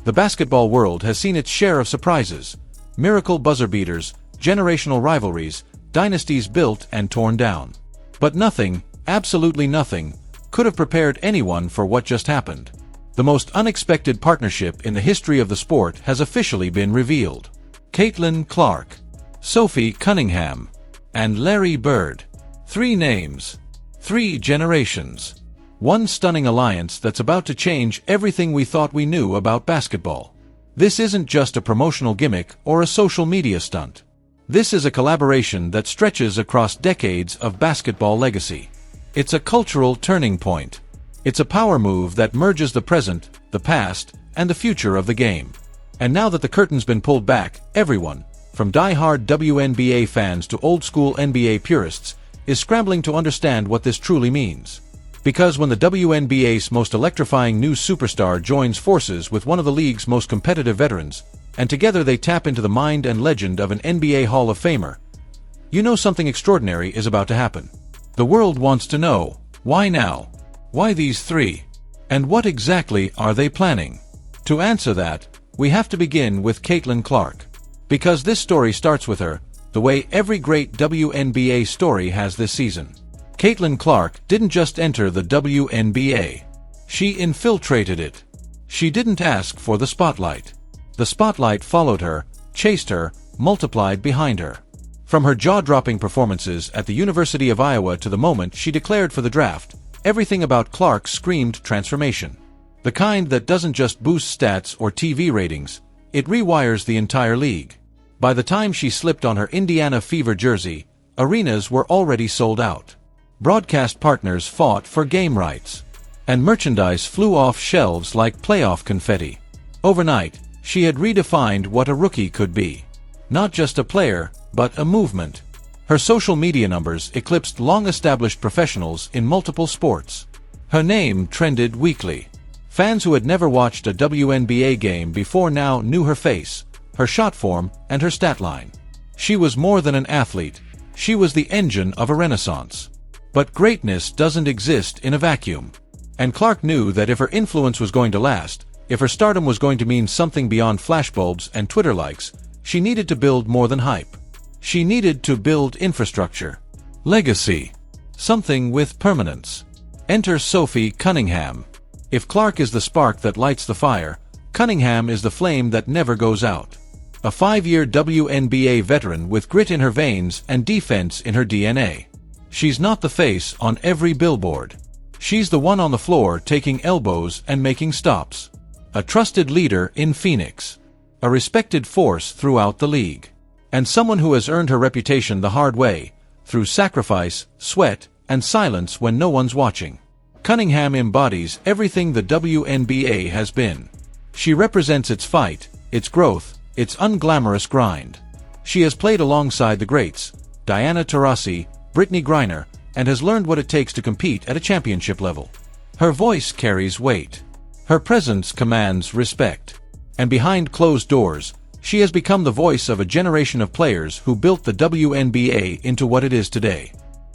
The basketball world has seen its share of surprises, miracle buzzer beaters, generational rivalries, dynasties built and torn down. But nothing, absolutely nothing, could have prepared anyone for what just happened. The most unexpected partnership in the history of the sport has officially been revealed. Caitlin Clark, Sophie Cunningham, and Larry Bird. 3 names, 3 generations. One stunning alliance that's about to change everything we thought we knew about basketball. This isn't just a promotional gimmick or a social media stunt. This is a collaboration that stretches across decades of basketball legacy. It's a cultural turning point. It's a power move that merges the present, the past, and the future of the game. And now that the curtain's been pulled back, everyone, from die-hard WNBA fans to old-school NBA purists, is scrambling to understand what this truly means. Because when the WNBA's most electrifying new superstar joins forces with one of the league's most competitive veterans, and together they tap into the mind and legend of an NBA Hall of Famer, you know something extraordinary is about to happen. The world wants to know, why now? Why these 3? And what exactly are they planning? To answer that, we have to begin with Caitlin Clark. Because this story starts with her, the way every great WNBA story has this season. Caitlin Clark didn't just enter the WNBA. She infiltrated it. She didn't ask for the spotlight. The spotlight followed her, chased her, multiplied behind her. From her jaw-dropping performances at the University of Iowa to the moment she declared for the draft, everything about Clark screamed transformation. The kind that doesn't just boost stats or TV ratings, it rewires the entire league. By the time she slipped on her Indiana Fever jersey, arenas were already sold out. Broadcast partners fought for game rights. And merchandise flew off shelves like playoff confetti. Overnight, she had redefined what a rookie could be. Not just a player, but a movement. Her social media numbers eclipsed long-established professionals in multiple sports. Her name trended weekly. Fans who had never watched a WNBA game before now knew her face, her shot form, and her stat line. She was more than an athlete. She was the engine of a renaissance. But greatness doesn't exist in a vacuum. And Clark knew that if her influence was going to last, if her stardom was going to mean something beyond flashbulbs and Twitter likes, she needed to build more than hype. She needed to build infrastructure. Legacy. Something with permanence. Enter Sophie Cunningham. If Clark is the spark that lights the fire, Cunningham is the flame that never goes out. A 5-year WNBA veteran with grit in her veins and defense in her DNA. She's not the face on every billboard. She's the one on the floor taking elbows and making stops. A trusted leader in Phoenix. A respected force throughout the league. And someone who has earned her reputation the hard way, through sacrifice, sweat, and silence when no one's watching. Cunningham embodies everything the WNBA has been. She represents its fight, its growth, its unglamorous grind. She has played alongside the greats, Diana Taurasi, Brittany Griner, and has learned what it takes to compete at a championship level. Her voice carries weight. Her presence commands respect. And behind closed doors, she has become the voice of a generation of players who built the WNBA into what it is today.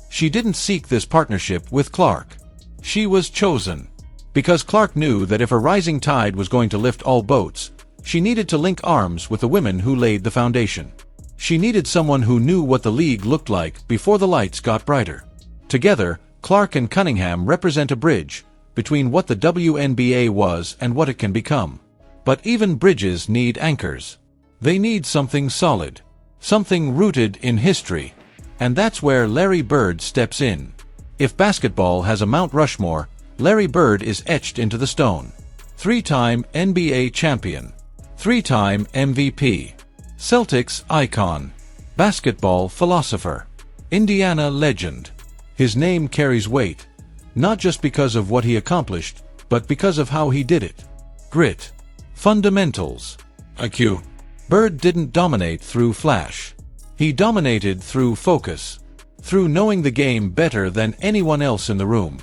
She didn't seek this partnership with Clark. She was chosen. Because Clark knew that if a rising tide was going to lift all boats, she needed to link arms with the women who laid the foundation. She needed someone who knew what the league looked like before the lights got brighter. Together, Clark and Cunningham represent a bridge between what the WNBA was and what it can become. But even bridges need anchors. They need something solid, something rooted in history. And that's where Larry Bird steps in. If basketball has a Mount Rushmore, Larry Bird is etched into the stone. 3-time NBA champion. 3-time MVP. Celtics icon. Basketball philosopher. Indiana legend. His name carries weight, not just because of what he accomplished, but because of how he did it. Grit. Fundamentals. IQ. Bird didn't dominate through flash. He dominated through focus. Through knowing the game better than anyone else in the room.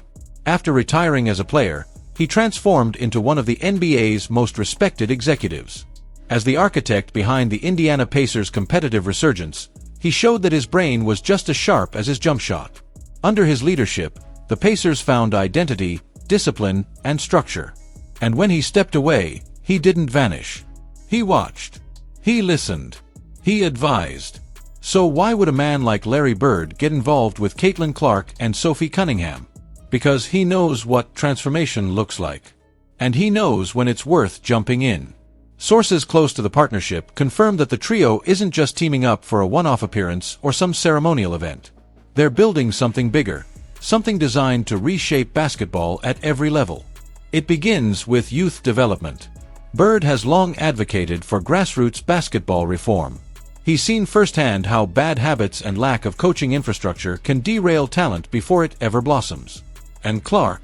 After retiring as a player, he transformed into one of the NBA's most respected executives. As the architect behind the Indiana Pacers' competitive resurgence, he showed that his brain was just as sharp as his jump shot. Under his leadership, the Pacers found identity, discipline, and structure. And when he stepped away, He didn't vanish. He watched. He listened. He advised. So why would a man like Larry Bird get involved with Caitlin Clark and Sophie Cunningham? Because he knows what transformation looks like. And he knows when it's worth jumping in. Sources close to the partnership confirm that the trio isn't just teaming up for a one-off appearance or some ceremonial event. They're building something bigger, something designed to reshape basketball at every level. It begins with youth development. Bird has long advocated for grassroots basketball reform. He's seen firsthand how bad habits and lack of coaching infrastructure can derail talent before it ever blossoms. And Clark?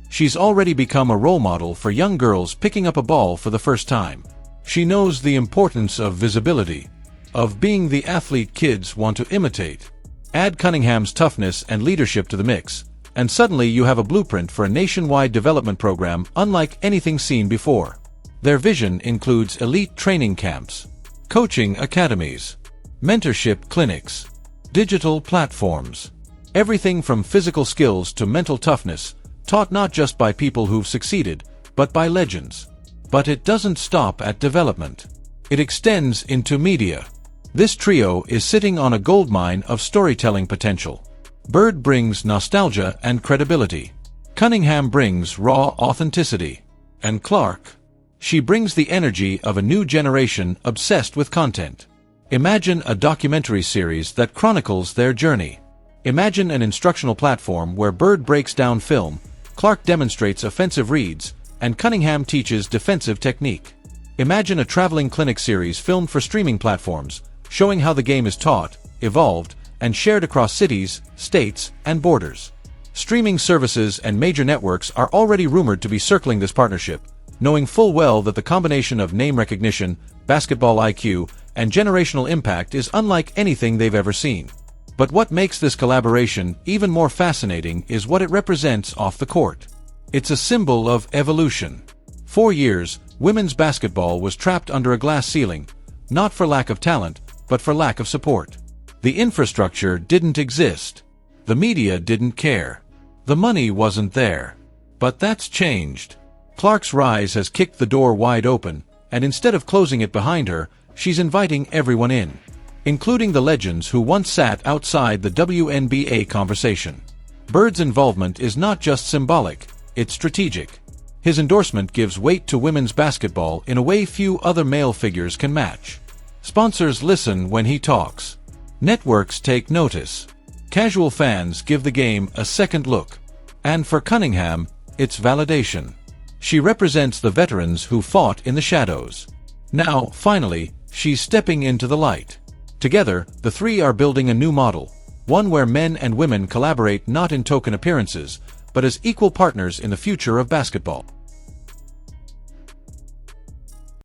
She's already become a role model for young girls picking up a ball for the first time. She knows the importance of visibility, of being the athlete kids want to imitate. Add Cunningham's toughness and leadership to the mix, and suddenly you have a blueprint for a nationwide development program unlike anything seen before. Their vision includes elite training camps, coaching academies, mentorship clinics, digital platforms. Everything from physical skills to mental toughness, taught not just by people who've succeeded, but by legends. But it doesn't stop at development. It extends into media. This trio is sitting on a goldmine of storytelling potential. Bird brings nostalgia and credibility. Cunningham brings raw authenticity. And Clark? She brings the energy of a new generation obsessed with content. Imagine a documentary series that chronicles their journey. Imagine an instructional platform where Bird breaks down film, Clark demonstrates offensive reads, and Cunningham teaches defensive technique. Imagine a traveling clinic series filmed for streaming platforms, showing how the game is taught, evolved, and shared across cities, states, and borders. Streaming services and major networks are already rumored to be circling this partnership, knowing full well that the combination of name recognition, basketball IQ, and generational impact is unlike anything they've ever seen. But what makes this collaboration even more fascinating is what it represents off the court. It's a symbol of evolution. For years, women's basketball was trapped under a glass ceiling, not for lack of talent, but for lack of support. The infrastructure didn't exist. The media didn't care. The money wasn't there. But that's changed. Clark's rise has kicked the door wide open, and instead of closing it behind her, she's inviting everyone in, including the legends who once sat outside the WNBA conversation. Bird's involvement is not just symbolic, it's strategic. His endorsement gives weight to women's basketball in a way few other male figures can match. Sponsors listen when he talks. Networks take notice. Casual fans give the game a second look. And for Cunningham, it's validation. She represents the veterans who fought in the shadows. Now, finally, she's stepping into the light. Together, the three are building a new model, one where men and women collaborate not in token appearances, but as equal partners in the future of basketball.